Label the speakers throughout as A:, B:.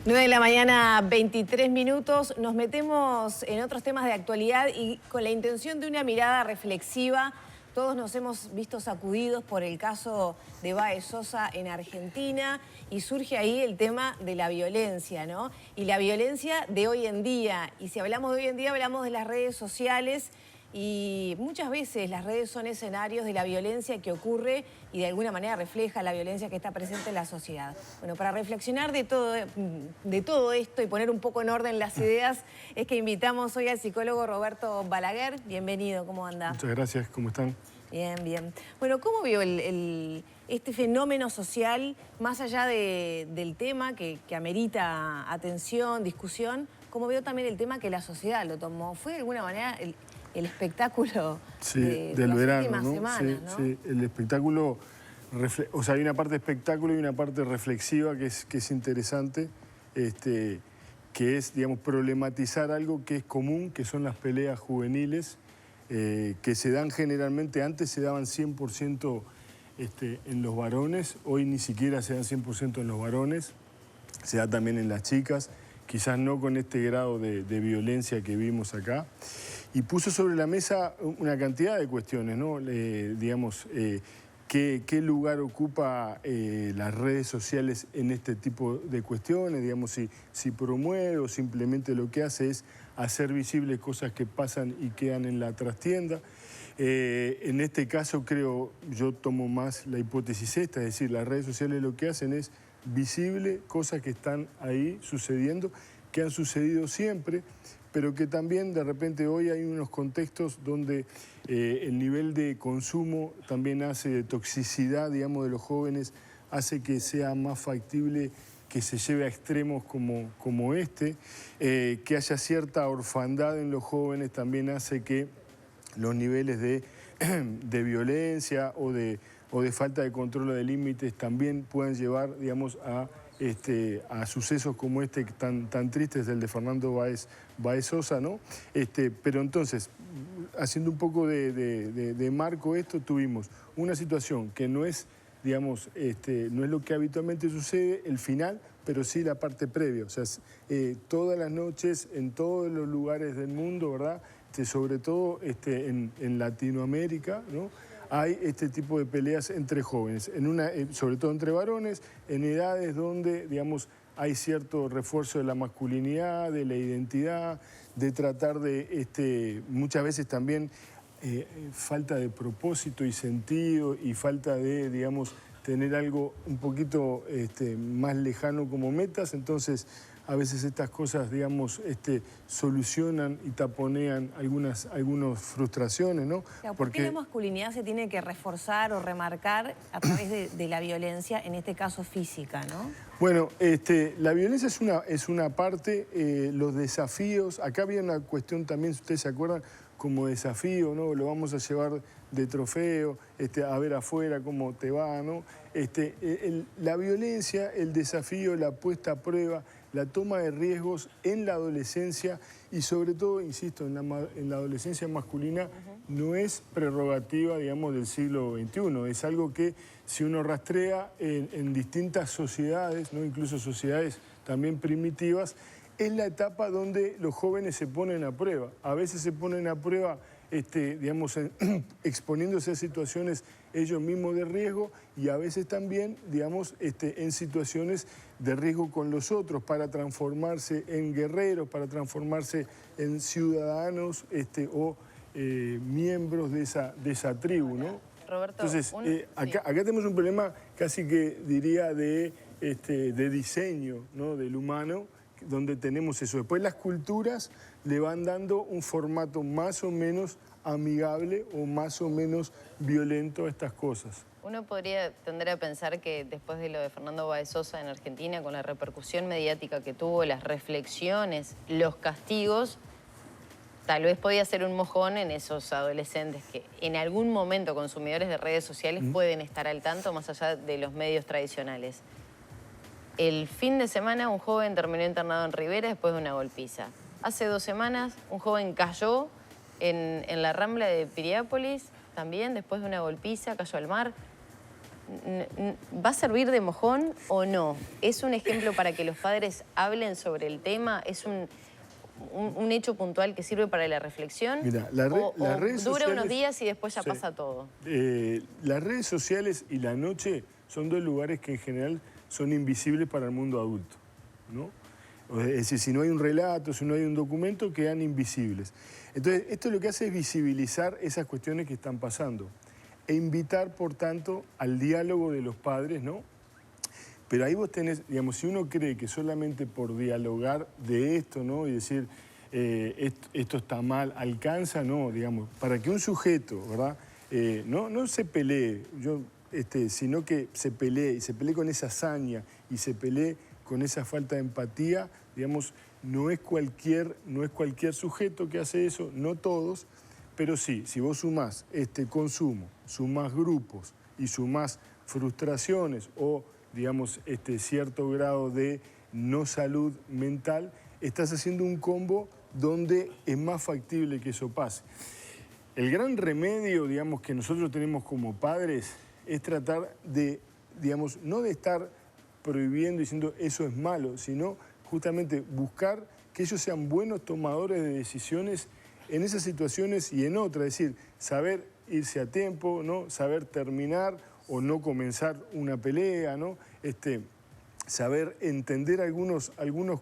A: 9 de la mañana, 23 minutos. Nos metemos en otros temas de actualidad y con la intención de una mirada reflexiva. Todos nos hemos visto sacudidos por el caso de Baez Sosa en Argentina y surge ahí el tema de la violencia, ¿no? Y la violencia de hoy en día. Y si hablamos de hoy en día, hablamos de las redes sociales. Y muchas veces las redes son escenarios de la violencia que ocurre y de alguna manera refleja la violencia que está presente en la sociedad. Bueno, para reflexionar de todo esto y poner un poco en orden las ideas, es que invitamos hoy al psicólogo Roberto Balaguer. Bienvenido, ¿cómo anda?
B: Muchas gracias, ¿cómo están?
A: Bien, bien. Bueno, ¿cómo vio este fenómeno social, más allá del tema que amerita atención, discusión? ¿Cómo vio también el tema que la sociedad lo tomó? ¿Fue de alguna manera el espectáculo de
B: del
A: las
B: verano,
A: últimas
B: ¿no?
A: semanas, ¿no?
B: Sí, el espectáculo, o sea, hay una parte espectáculo y una parte reflexiva que es interesante, que es, digamos, problematizar algo que es común, que son las peleas juveniles, que se dan generalmente, antes se daban 100% en los varones, hoy ni siquiera se dan 100% en los varones, se da también en las chicas, quizás no con este grado de violencia que vimos acá. Y puso sobre la mesa una cantidad de cuestiones, ¿no? Digamos, ¿qué lugar ocupa las redes sociales en este tipo de cuestiones? Digamos, si promueve o simplemente lo que hace es hacer visibles cosas que pasan y quedan en la trastienda. En este caso creo, yo tomo más la hipótesis esta, es decir, las redes sociales lo que hacen es visible cosas que están ahí sucediendo, que han sucedido siempre, pero que también de repente hoy hay unos contextos donde el nivel de consumo también hace de toxicidad, digamos, de los jóvenes, hace que sea más factible que se lleve a extremos como este, que haya cierta orfandad en los jóvenes también hace que los niveles de violencia o de falta de control de límites también puedan llevar, digamos, a sucesos como este tan tristes, el de Fernando Baez Sosa, ¿no? Pero entonces, haciendo un poco de marco esto, tuvimos una situación que no es, digamos, no es lo que habitualmente sucede, el final, pero sí la parte previa. O sea, todas las noches, en todos los lugares del mundo, ¿verdad? Sobre todo en Latinoamérica, ¿no? Hay este tipo de peleas entre jóvenes, sobre todo entre varones, en edades donde, digamos, hay cierto refuerzo de la masculinidad, de la identidad, de tratar de, muchas veces también, falta de propósito y sentido y falta de, digamos, tener algo un poquito más lejano como metas. Entonces, a veces estas cosas, digamos, solucionan y taponean algunas frustraciones, ¿no?
A: Claro, ¿por qué la masculinidad se tiene que reforzar o remarcar a través de la violencia, en este caso física, ¿no?
B: Bueno, la violencia es una parte, los desafíos, acá había una cuestión también, si ustedes se acuerdan, como desafío, ¿no? Lo vamos a llevar de trofeo, a ver afuera cómo te va, ¿no? La violencia, el desafío, la puesta a prueba, la toma de riesgos en la adolescencia y sobre todo, insisto, en la adolescencia masculina no es prerrogativa, digamos, del siglo XXI. Es algo que si uno rastrea en distintas sociedades, ¿no? Incluso sociedades también primitivas, es la etapa donde los jóvenes se ponen a prueba. A veces se ponen a prueba, digamos, exponiéndose a situaciones ellos mismos de riesgo y a veces también, digamos, en situaciones de riesgo con los otros para transformarse en guerreros, para transformarse en ciudadanos o miembros de esa tribu, ¿no?
A: Roberto,
B: entonces, acá tenemos un problema casi que diría de diseño, ¿no? Del humano, donde tenemos eso. Después las culturas le van dando un formato más o menos amigable o más o menos violento a estas cosas.
C: Uno podría tender a pensar que después de lo de Fernando Baez Sosa en Argentina, con la repercusión mediática que tuvo, las reflexiones, los castigos, tal vez podía ser un mojón en esos adolescentes que en algún momento, consumidores de redes sociales, pueden estar al tanto más allá de los medios tradicionales. El fin de semana un joven terminó internado en Rivera después de una golpiza. Hace 2 semanas un joven cayó en la Rambla de Piriápolis, también después de una golpiza, cayó al mar. ¿Va a servir de mojón o no? ¿Es un ejemplo para que los padres hablen sobre el tema? ¿Es un hecho puntual que sirve para la reflexión?
B: Mira,
C: ¿O
B: las redes
C: dura
B: sociales,
C: unos días y después ya
B: sí,
C: pasa todo?
B: Las redes sociales y la noche son dos lugares que en general son invisibles para el mundo adulto, ¿no? Es decir, si no hay un relato, si no hay un documento, quedan invisibles. Entonces, esto lo que hace es visibilizar esas cuestiones que están pasando e invitar, por tanto, al diálogo de los padres, ¿no? Pero ahí vos tenés, digamos, si uno cree que solamente por dialogar de esto, ¿no? Y decir, esto está mal, alcanza, no, digamos, para que un sujeto, ¿verdad? No se pelee, sino que se pelee, y se pelee con esa hazaña, y se pelee con esa falta de empatía, digamos, no es cualquier sujeto que hace eso, no todos, pero sí, si vos sumás este consumo, sumás grupos y sumás frustraciones o, digamos, cierto grado de no salud mental, estás haciendo un combo donde es más factible que eso pase. El gran remedio, digamos, que nosotros tenemos como padres es tratar de, digamos, no de estar prohibiendo, diciendo eso es malo, sino justamente buscar que ellos sean buenos tomadores de decisiones en esas situaciones y en otras, es decir, saber irse a tiempo, ¿no? Saber terminar o no comenzar una pelea, ¿no? Saber entender algunos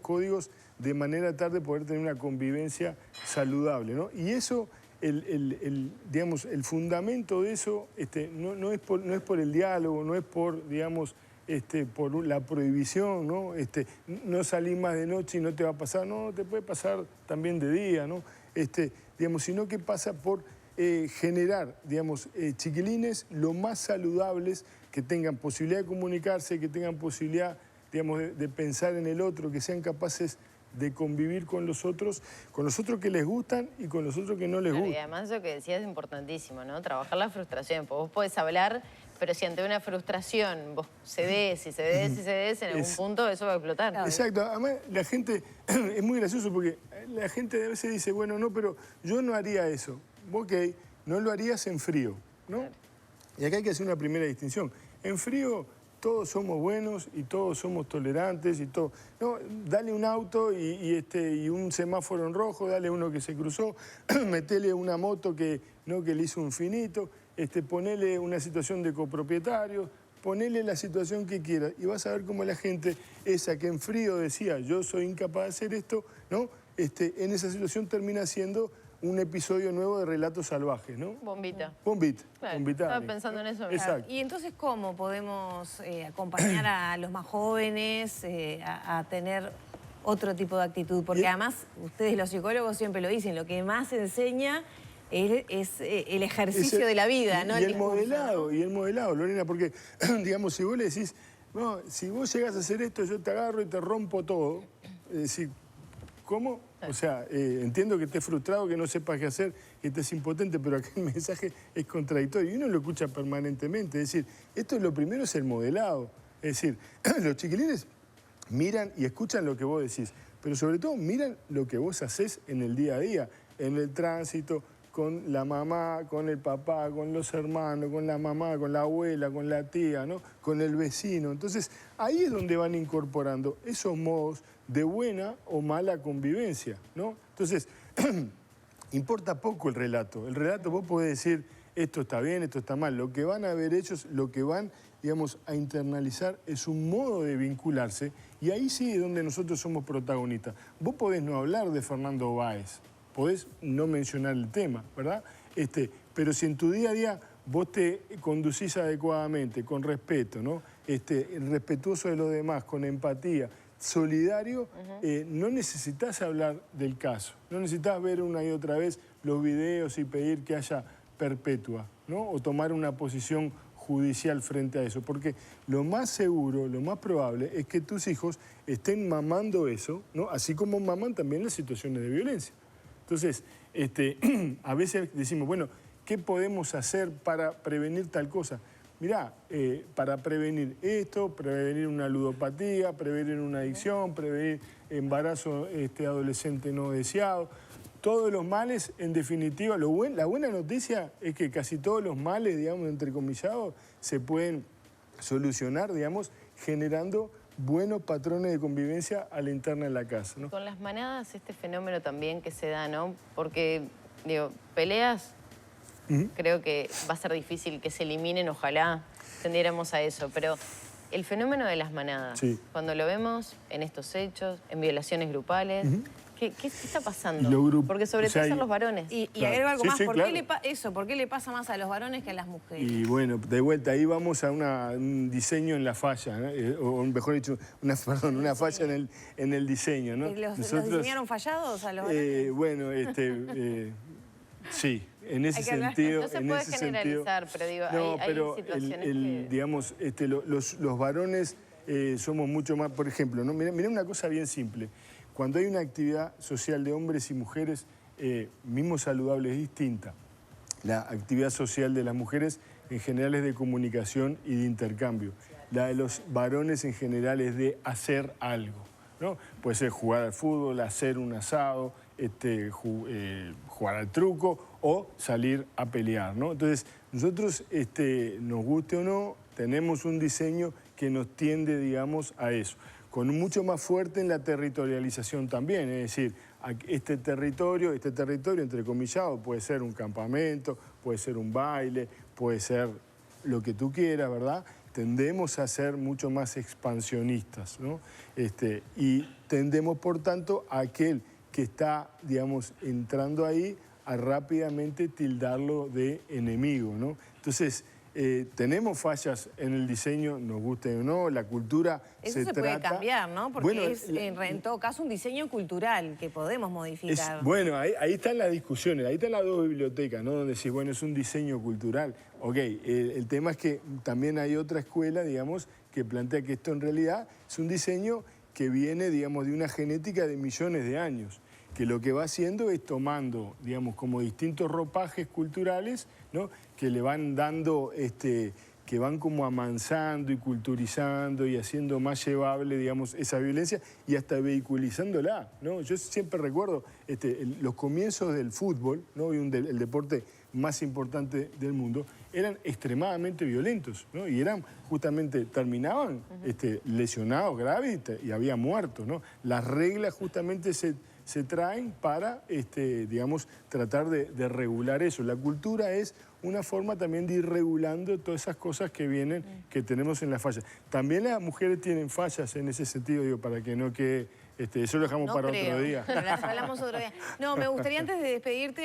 B: códigos de manera tal de poder tener una convivencia saludable, ¿no? Y eso, digamos, el fundamento de eso no es por el diálogo, no es por, digamos, por la prohibición, ¿no? No salís más de noche y no te va a pasar, no, te puede pasar también de día, ¿no? Digamos, sino que pasa por generar, digamos, chiquilines lo más saludables, que tengan posibilidad de comunicarse, que tengan posibilidad, digamos, de pensar en el otro, que sean capaces de convivir con los otros que les gustan y con los otros que no les gustan.
C: Y además lo que decías es importantísimo, ¿no? Trabajar la frustración, porque vos podés hablar, pero si ante una frustración vos cedés y cedés y cedés, en algún punto eso va a explotar.
B: Exacto, además la gente, es muy gracioso porque la gente a veces dice, bueno, no, pero yo no haría eso. Ok, no lo harías en frío, ¿no? Claro. Y acá hay que hacer una primera distinción. En frío todos somos buenos y todos somos tolerantes y todo. No, dale un auto y un semáforo en rojo, dale uno que se cruzó, metele una moto que le hizo un finito, ponele una situación de copropietario, ponele la situación que quieras y vas a ver cómo la gente, esa que en frío decía yo soy incapaz de hacer esto, ¿no? En esa situación termina siendo un episodio nuevo de Relatos Salvajes, ¿no?
C: Bombita.
B: Bombita.
C: Claro,
B: Bombita.
C: Estaba pensando en eso.
B: Exacto.
A: Y entonces, ¿cómo podemos acompañar a los más jóvenes a tener otro tipo de actitud? Porque además, ustedes los psicólogos siempre lo dicen, lo que más enseña es el ejercicio de la vida, ¿no?
B: Y el modelado, Lorena, porque, digamos, si vos le decís, no, si vos llegás a hacer esto, yo te agarro y te rompo todo, es decir, ¿cómo? O sea, entiendo que estés frustrado, que no sepas qué hacer, que estés impotente, pero aquí el mensaje es contradictorio y uno lo escucha permanentemente. Es decir, esto lo primero es el modelado. Es decir, los chiquilines miran y escuchan lo que vos decís, pero sobre todo miran lo que vos hacés en el día a día, en el tránsito, con la mamá, con el papá, con los hermanos, con la mamá, con la abuela, con la tía, ¿no? Con el vecino. Entonces, ahí es donde van incorporando esos modos de buena o mala convivencia, ¿no? Entonces, importa poco el relato. El relato vos podés decir, esto está bien, esto está mal. Lo que van a ver ellos, lo que van, digamos, a internalizar es un modo de vincularse y ahí sí es donde nosotros somos protagonistas. Vos podés no hablar de Fernando Báez, podés no mencionar el tema, ¿verdad? Pero si en tu día a día vos te conducís adecuadamente, con respeto, ¿no? Respetuoso de los demás, con empatía, solidario, no necesitas hablar del caso, no necesitas ver una y otra vez los videos y pedir que haya perpetua, ¿no? O tomar una posición judicial frente a eso, porque lo más seguro, lo más probable es que tus hijos estén mamando eso, ¿no? Así como maman también las situaciones de violencia. Entonces, a veces decimos, bueno, ¿qué podemos hacer para prevenir tal cosa? Mirá, para prevenir esto, prevenir una ludopatía, prevenir una adicción, prevenir embarazo adolescente no deseado, todos los males, en definitiva, la buena noticia es que casi todos los males, digamos, entrecomillados, se pueden solucionar, digamos, generando buenos patrones de convivencia a la interna de la casa, ¿no?
C: Con las manadas, este fenómeno también que se da, ¿no? Porque, digo, peleas, creo que va a ser difícil que se eliminen, ojalá tendiéramos a eso, pero el fenómeno de las manadas,
B: Sí.
C: cuando lo vemos en estos hechos, en violaciones grupales, ¿qué está pasando? Porque sobre
B: o sea,
C: todo son los varones.
A: Y
B: Claro.
A: agrego algo
B: Sí,
A: más,
B: sí,
A: ¿por
B: claro.
A: qué le pasa más a los varones que a las mujeres?
B: Y bueno, de vuelta, ahí vamos a un diseño en la falla, ¿no? O mejor dicho, una falla en el diseño, ¿no?
A: ¿Los diseñaron fallados a los varones?
B: Bueno, sí, en ese
A: Hay que hablar.
B: sentido.
C: No se
B: en
C: puede
B: ese
C: generalizar, pero digo,
B: no,
C: hay
B: pero
C: situaciones que...
B: digamos, los varones somos mucho más, por ejemplo, ¿no? Mirá una cosa bien simple. Cuando hay una actividad social de hombres y mujeres, mismo saludable, es distinta. La actividad social de las mujeres en general es de comunicación y de intercambio. La de los varones en general es de hacer algo, ¿no? Puede ser jugar al fútbol, hacer un asado, jugar al truco o salir a pelear, ¿no? Entonces, nosotros, nos guste o no, tenemos un diseño que nos tiende, digamos, a eso. Con mucho más fuerte en la territorialización también, es decir, este territorio, entrecomillado, puede ser un campamento, puede ser un baile, puede ser lo que tú quieras, ¿verdad? Tendemos a ser mucho más expansionistas, ¿no? Y tendemos, por tanto, a aquel que está, digamos, entrando ahí, a rápidamente tildarlo de enemigo, ¿no? Entonces, tenemos fallas en el diseño, nos guste o no, la cultura
A: Eso se puede cambiar, ¿no? Porque
B: bueno,
A: es, en todo caso, un diseño cultural que podemos modificar.
B: Bueno, ahí están las discusiones, ahí están las dos bibliotecas, ¿no? Donde decís, bueno, es un diseño cultural. Ok, el tema es que también hay otra escuela, digamos, que plantea que esto en realidad es un diseño que viene, digamos, de una genética de millones de años, que lo que va haciendo es tomando, digamos, como distintos ropajes culturales, ¿no? Que le van dando, que van como amansando y culturizando y haciendo más llevable, digamos, esa violencia y hasta vehiculizándola, ¿no? Yo siempre recuerdo los comienzos del fútbol, ¿no? Y el deporte más importante del mundo, eran extremadamente violentos, ¿no? Y eran justamente, terminaban lesionados graves y había muertos, ¿no? Las reglas justamente se traen para, digamos, tratar de regular eso. La cultura es una forma también de ir regulando todas esas cosas que vienen, que tenemos en las fallas. También las mujeres tienen fallas en ese sentido, digo, para que no quede... eso lo dejamos para otro día.
A: Pero las hablamos otro día. No, me gustaría antes de despedirte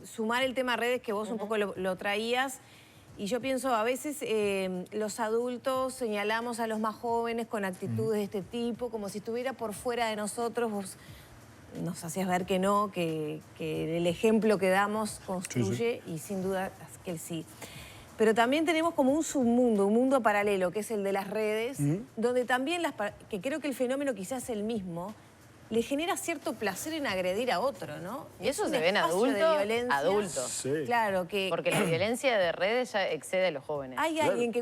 A: sumar el tema redes que vos un poco lo traías. Y yo pienso, a veces los adultos señalamos a los más jóvenes con actitudes de este tipo, como si estuviera por fuera de nosotros. Vos nos hacías ver que no, que el ejemplo que damos construye, y sin duda que él sí. Pero también tenemos como un submundo, un mundo paralelo, que es el de las redes, donde también, que creo que el fenómeno quizás es el mismo, le genera cierto placer en agredir a otro, ¿no?
C: Y eso
A: Es un
C: se ve en
A: espacio de violencia.
C: adultos.
B: Sí.
A: Claro,
C: Porque la violencia de redes ya excede a los jóvenes.
A: hay alguien que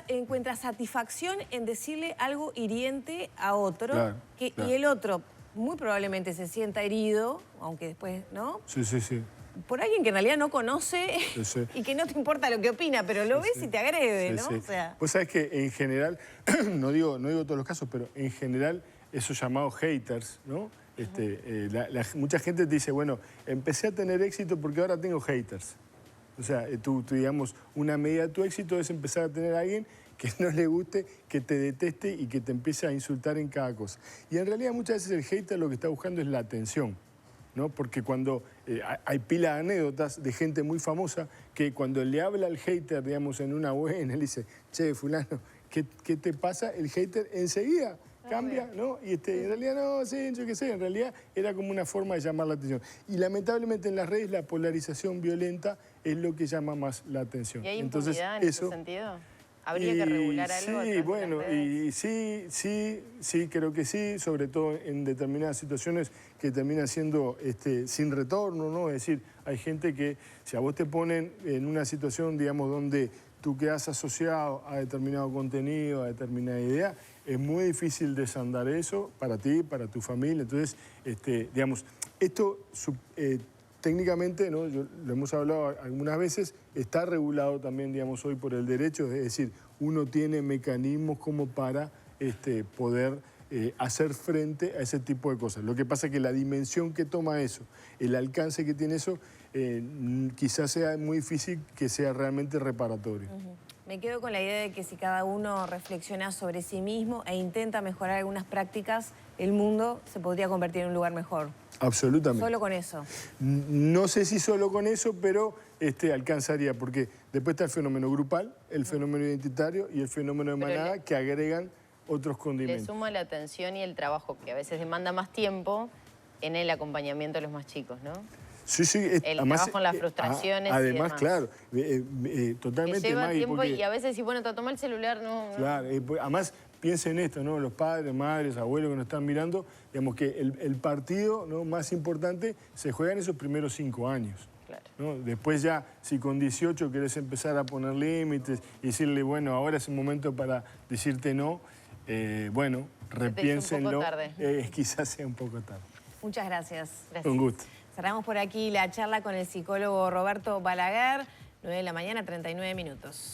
A: encuentra satisfacción en decirle algo hiriente a otro,
B: Claro.
A: y el otro muy probablemente se sienta herido, aunque después, ¿no?
B: Sí.
A: Por alguien que en realidad no conoce
B: Sí.
A: y que no te importa lo que opina, pero lo ves y te agrede, ¿no?
B: Sí.
A: O sea,
B: Vos sabés que en general, no digo todos los casos, pero en general esos llamados haters, ¿no? Mucha gente te dice, bueno, empecé a tener éxito porque ahora tengo haters. O sea, tú digamos, una medida de tu éxito es empezar a tener a alguien que no le guste, que te deteste y que te empiece a insultar en cada cosa. Y en realidad muchas veces el hater lo que está buscando es la atención, ¿no? Porque cuando hay pila de anécdotas de gente muy famosa que cuando le habla al hater, digamos, en una web, él dice, che, fulano, ¿qué te pasa? El hater enseguida cambia, ¿no? Y en realidad no, sí, yo qué sé, en realidad era como una forma de llamar la atención. Y lamentablemente en las redes la polarización violenta es lo que llama más la atención.
C: ¿Y hay
B: Entonces,
C: impunidad en ese sentido? ¿Habría que regular algo?
B: Sí, bueno, y sí, creo que sí, sobre todo en determinadas situaciones que terminan siendo sin retorno, ¿no? Es decir, hay gente que, si a vos te ponen en una situación, digamos, donde tú quedas asociado a determinado contenido, a determinada idea, es muy difícil desandar eso para ti, para tu familia. Entonces, digamos, esto técnicamente, ¿no? Lo hemos hablado algunas veces, está regulado también, digamos, hoy por el derecho, es decir, uno tiene mecanismos como para poder hacer frente a ese tipo de cosas. Lo que pasa es que la dimensión que toma eso, el alcance que tiene eso, quizás sea muy difícil que sea realmente reparatorio.
A: Me quedo con la idea de que si cada uno reflexiona sobre sí mismo e intenta mejorar algunas prácticas, el mundo se podría convertir en un lugar mejor.
B: Absolutamente.
A: Solo con eso.
B: No sé si solo con eso, pero alcanzaría, porque después está el fenómeno grupal, el fenómeno identitario y el fenómeno de manada que agregan otros
C: Le
B: condimentos.
C: suma la atención y el trabajo, que a veces demanda más tiempo en el acompañamiento de los más chicos, ¿no?
B: Sí, sí.
C: El trabajo en las frustraciones y
B: Además,
C: demás.
B: claro,
C: Que
B: totalmente,
C: lleva
B: Maggie,
C: tiempo
B: porque,
C: y a veces, si bueno, te toma el celular, no.
B: claro, además, piensen esto, ¿no? Los padres, madres, abuelos que nos están mirando, digamos que el partido, ¿no?, más importante se juega en esos primeros 5 años.
C: Claro.
B: ¿No? Después ya, si con 18 querés empezar a poner límites y decirle, bueno, ahora es un momento para decirte no, bueno, repiénsenlo. Quizás sea un poco tarde.
A: Muchas gracias.
C: Gracias.
B: Un gusto.
A: Cerramos por aquí la charla con el psicólogo Roberto Balaguer, 9 de la mañana, 39 minutos.